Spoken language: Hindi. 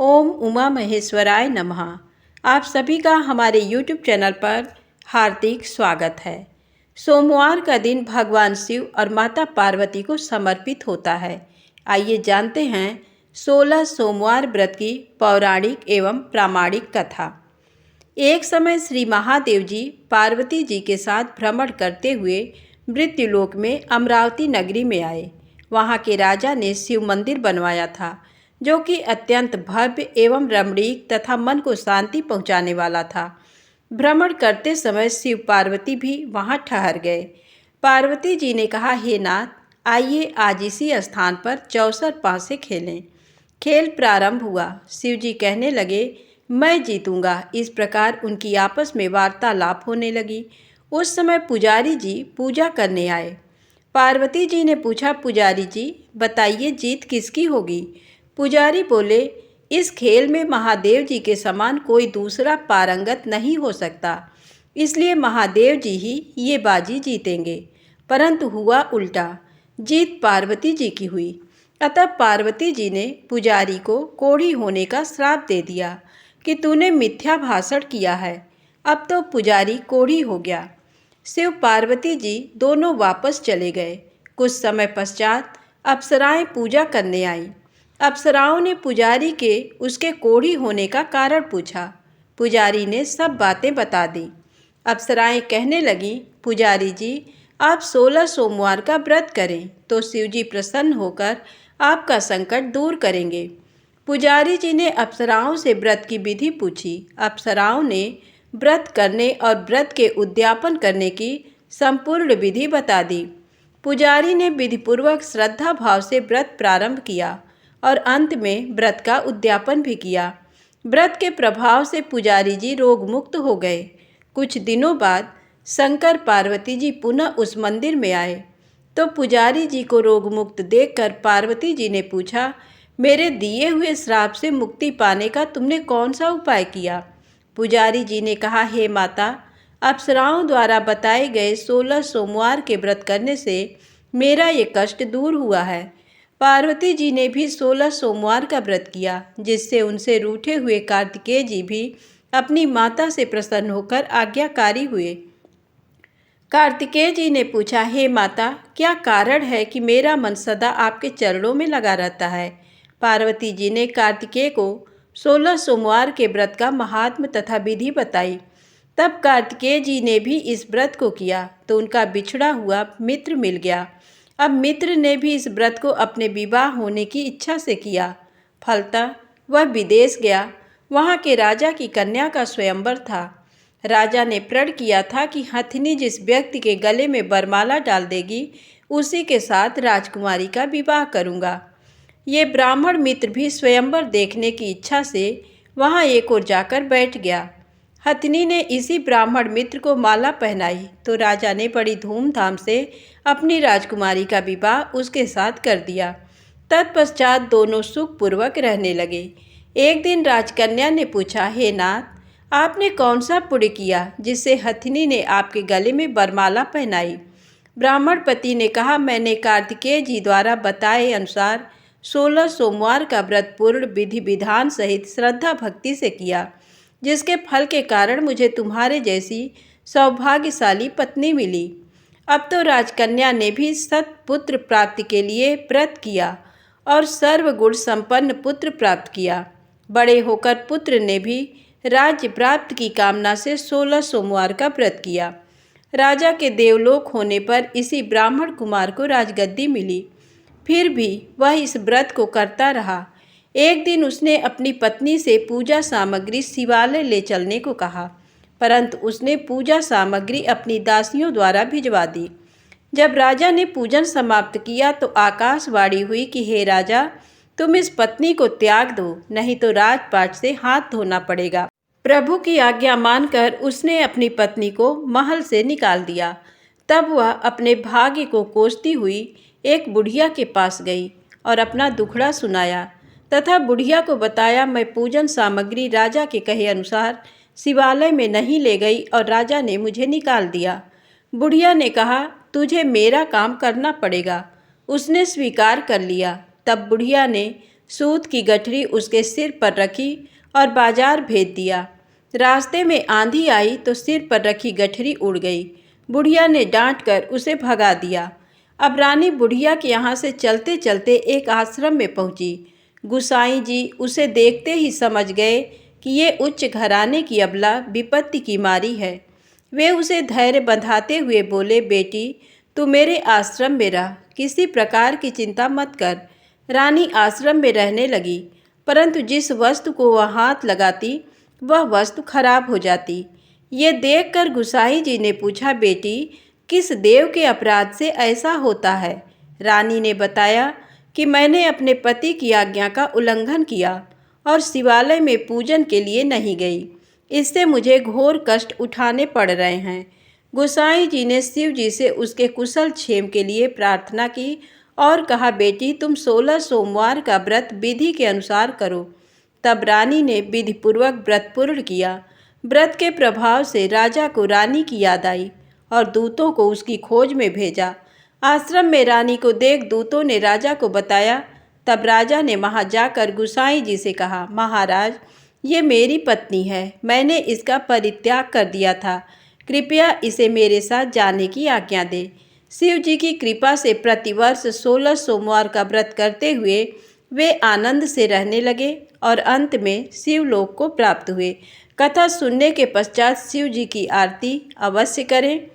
ओम उमा महेश्वराय नमः। आप सभी का हमारे YouTube चैनल पर हार्दिक स्वागत है। सोमवार का दिन भगवान शिव और माता पार्वती को समर्पित होता है। आइए जानते हैं 16 सोमवार व्रत की पौराणिक एवं प्रामाणिक कथा। एक समय श्री महादेव जी पार्वती जी के साथ भ्रमण करते हुए मृत्युलोक में अमरावती नगरी में आए। वहाँ के राजा ने शिव मंदिर बनवाया था, जो कि अत्यंत भव्य एवं रमणीक तथा मन को शांति पहुँचाने वाला था। भ्रमण करते समय शिव पार्वती भी वहाँ ठहर गए। पार्वती जी ने कहा, हे नाथ, आइए आज इसी स्थान पर चौसर पासे खेलें। खेल प्रारंभ हुआ। शिव जी कहने लगे, मैं जीतूंगा। इस प्रकार उनकी आपस में वार्तालाप होने लगी। उस समय पुजारी जी पूजा करने आए। पार्वती जी ने पूछा, पुजारी जी बताइए, जीत किसकी होगी? पुजारी बोले, इस खेल में महादेव जी के समान कोई दूसरा पारंगत नहीं हो सकता, इसलिए महादेव जी ही ये बाजी जीतेंगे। परंतु हुआ उल्टा, जीत पार्वती जी की हुई। अतः पार्वती जी ने पुजारी को कोढ़ी होने का श्राप दे दिया कि तूने मिथ्या भाषण किया है। अब तो पुजारी कोढ़ी हो गया। शिव पार्वती जी दोनों वापस चले गए। कुछ समय पश्चात अप्सराएं पूजा करने आईं। अप्सराओं ने पुजारी के उसके कोढ़ी होने का कारण पूछा। पुजारी ने सब बातें बता दी। अप्सराएं कहने लगीं, पुजारी जी, आप 16 सोमवार का व्रत करें तो शिव जी प्रसन्न होकर आपका संकट दूर करेंगे। पुजारी जी ने अप्सराओं से व्रत की विधि पूछी। अप्सराओं ने व्रत करने और व्रत के उद्यापन करने की संपूर्ण विधि बता दी। पुजारी ने विधिपूर्वक श्रद्धा भाव से व्रत प्रारंभ किया और अंत में व्रत का उद्यापन भी किया। व्रत के प्रभाव से पुजारी जी रोग मुक्त हो गए। कुछ दिनों बाद शंकर पार्वती जी पुनः उस मंदिर में आए तो पुजारी जी को रोग मुक्त देखकर पार्वती जी ने पूछा, मेरे दिए हुए श्राप से मुक्ति पाने का तुमने कौन सा उपाय किया? पुजारी जी ने कहा, हे माता, अप्सराओं द्वारा बताए गए 16 सोमवार के व्रत करने से मेरा ये कष्ट दूर हुआ है। पार्वती जी ने भी 16 सोमवार का व्रत किया, जिससे उनसे रूठे हुए कार्तिकेय जी भी अपनी माता से प्रसन्न होकर आज्ञाकारी हुए। कार्तिकेय जी ने पूछा, हे माता, क्या कारण है कि मेरा मन सदा आपके चरणों में लगा रहता है? पार्वती जी ने कार्तिकेय को 16 सोमवार के व्रत का महात्म्य तथा विधि बताई। तब कार्तिकेय जी ने भी इस व्रत को किया तो उनका बिछड़ा हुआ मित्र मिल गया। अब मित्र ने भी इस व्रत को अपने विवाह होने की इच्छा से किया। फलतः वह विदेश गया। वहाँ के राजा की कन्या का स्वयंवर था। राजा ने प्रण किया था कि हथिनी जिस व्यक्ति के गले में वरमाला डाल देगी, उसी के साथ राजकुमारी का विवाह करूँगा। ये ब्राह्मण मित्र भी स्वयंवर देखने की इच्छा से वहाँ एक ओर जाकर बैठ गया। हथिनी ने इसी ब्राह्मण मित्र को माला पहनाई तो राजा ने बड़ी धूमधाम से अपनी राजकुमारी का विवाह उसके साथ कर दिया। तत्पश्चात दोनों सुखपूर्वक रहने लगे। एक दिन राजकन्या ने पूछा, हे नाथ, आपने कौन सा पुण्य किया जिससे हथिनी ने आपके गले में वरमाला पहनाई? ब्राह्मण पति ने कहा, मैंने कार्तिकेय जी द्वारा बताए अनुसार 16 सोमवार का व्रत पूर्ण विधि विधान सहित श्रद्धा भक्ति से किया, जिसके फल के कारण मुझे तुम्हारे जैसी सौभाग्यशाली पत्नी मिली। अब तो राजकन्या ने भी सत्पुत्र प्राप्ति के लिए व्रत किया और सर्वगुण संपन्न पुत्र प्राप्त किया। बड़े होकर पुत्र ने भी राज्य प्राप्त की कामना से 16 सोमवार का व्रत किया। राजा के देवलोक होने पर इसी ब्राह्मण कुमार को राजगद्दी मिली। फिर भी वह इस व्रत को करता रहा। एक दिन उसने अपनी पत्नी से पूजा सामग्री शिवालय ले चलने को कहा, परंतु उसने पूजा सामग्री अपनी दासियों द्वारा भिजवा दी। जब राजा ने पूजन समाप्त किया तो आकाशवाणी हुई कि हे राजा, तुम इस पत्नी को त्याग दो, नहीं तो राजपाट से हाथ धोना पड़ेगा। प्रभु की आज्ञा मानकर उसने अपनी पत्नी को महल से निकाल दिया। तब वह अपने भाग्य को कोसती हुई एक बुढ़िया के पास गई और अपना दुखड़ा सुनाया तथा बुढ़िया को बताया, मैं पूजन सामग्री राजा के कहे अनुसार शिवालय में नहीं ले गई और राजा ने मुझे निकाल दिया। बुढ़िया ने कहा, तुझे मेरा काम करना पड़ेगा। उसने स्वीकार कर लिया। तब बुढ़िया ने सूत की गठरी उसके सिर पर रखी और बाजार भेज दिया। रास्ते में आंधी आई तो सिर पर रखी गठरी उड़ गई। बुढ़िया ने डांट कर उसे भगा दिया। अब रानी बुढ़िया के यहाँ से चलते चलते एक आश्रम में पहुंची। गुसाई जी उसे देखते ही समझ गए कि ये उच्च घराने की अबला विपत्ति की मारी है। वे उसे धैर्य बंधाते हुए बोले, बेटी तू मेरे आश्रम में रह, किसी प्रकार की चिंता मत कर। रानी आश्रम में रहने लगी, परंतु जिस वस्तु को वह हाथ लगाती वह वस्तु खराब हो जाती। ये देखकर गुसाई जी ने पूछा, बेटी किस देव के अपराध से ऐसा होता है? रानी ने बताया कि मैंने अपने पति की आज्ञा का उल्लंघन किया और शिवालय में पूजन के लिए नहीं गई। इससे मुझे घोर कष्ट उठाने पड़ रहे हैं। गोसाई जी ने शिव जी से उसके कुशल क्षेम के लिए प्रार्थना की और कहा, बेटी तुम 16 सोमवार का व्रत विधि के अनुसार करो। तब रानी ने विधिपूर्वक व्रत पूर्ण किया। व्रत के प्रभाव से राजा को रानी की याद आई और दूतों को उसकी खोज में भेजा। आश्रम में रानी को देख दूतों ने राजा को बताया। तब राजा ने वहाँ जाकर गुसाई जी से कहा, महाराज ये मेरी पत्नी है, मैंने इसका परित्याग कर दिया था, कृपया इसे मेरे साथ जाने की आज्ञा दे। शिव जी की कृपा से प्रतिवर्ष 16 सोमवार का व्रत करते हुए वे आनंद से रहने लगे और अंत में शिवलोक को प्राप्त हुए। कथा सुनने के पश्चात शिव जी की आरती अवश्य करें।